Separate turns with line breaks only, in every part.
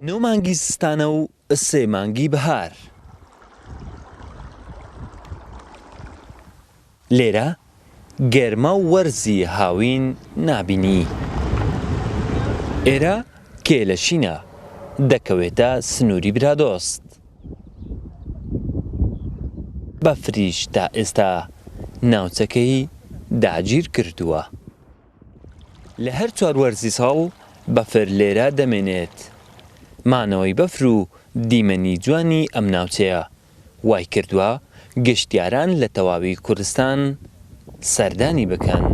9 مانگی زستانە و 3 مانگی بەهار. لێرە گەرمە و وەرزی هاوین نابینی. ئێرە کێلەشینە دەکەوێتە سنووری برادۆست. بەفریش تا ئێستا ناوچەکەی داگیر کردووە. لە هەر 4 وەرزی ساڵ بەفر لێرە دەمێنێت. مانەوەی بەفر و دیمەنی جوانی ئەم ناوچەیە وای کردووە گەشتیاران لە تەواوی کوردستان سەردانی بکەن.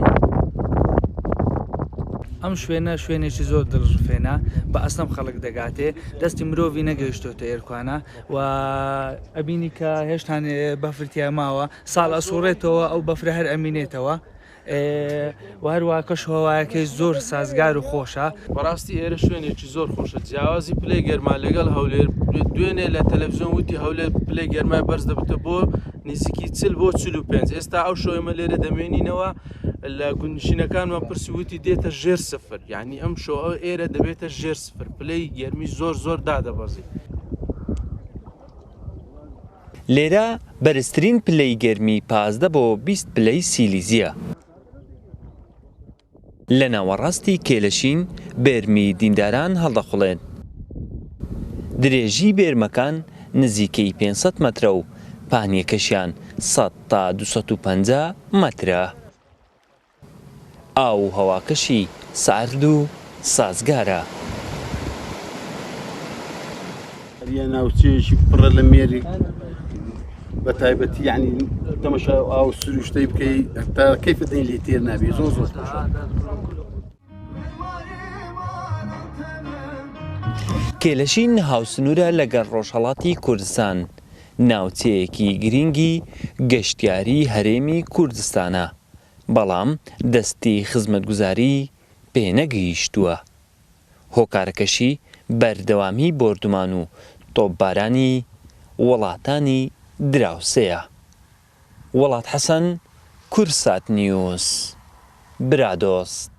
ئەم شوێنە شوێنێکی زۆر دڵژفێنە بە ئەسڵم خەڵک دەگاتێ دەستی مرۆڤی نەگەیشتۆتە ئێرکوانە و ئەبینی کە هێشتان بەفرتیا ماوە ساڵ ئەسوڕێتەوە ئەو بەفرە هەر ئەمینێتەوە و هەروە کەشهەوایەکەی زۆر سازگار و خۆشە.
بەڕاستی ئێرە شوێنێکی زۆر خۆشە جیاوازی پلەی گەرما لەگەڵ هەولێر دوێنێ لە تەلەڤیزۆن وتی هەولێر پلەی گەرمای بەرز دەبتە بۆ نزیکی 40 بۆ 45. ئێستا ئەو شۆیمە لێرە دەمێنینەوە لە گوندنشینەکانمان پرسی وتی دێتە ژێر 0 یعنی ئەم شۆ ئێرە دەبێتە ژێر 0 پلەی گەرمی زۆر دادەبەزی.
لێرە بەرزترین پلەی گەرمی 15 بۆ 20 پلەی سیلیزیە. لە ناوەڕاستی کێلەشین بێرمی دینداران هەڵدەخوڵێن. درێژی بێرمەکان نزیکەی 500 مەترە و پانیەکەشیان 100 تا 250 مەترە. ئاو و هەواکەشی سارد و سازگارە.
هەریە ناوچەیەکی پڕە لە مێری بە تایبەتی یعنی تەمەشا ئاو سروشتەی بکەی هەتا کەیفەتی لێ تێر نابێ زۆر خۆشە.
کێلەشین هاوسنوورە لەگەڵ ڕۆژهەڵاتی کوردستان ناوچەیەکی گرنگی گەشتیاری هەرێمی کوردستانە بەڵام دەستی خزمەتگوزاری پێ نەگەیشتووە. هۆکارەکەشی بەردەوامی بۆردومان و تۆپبارانی وڵاتانی دراوسەیە. وڵات حەسەن، کورسات نیوز، برادۆست.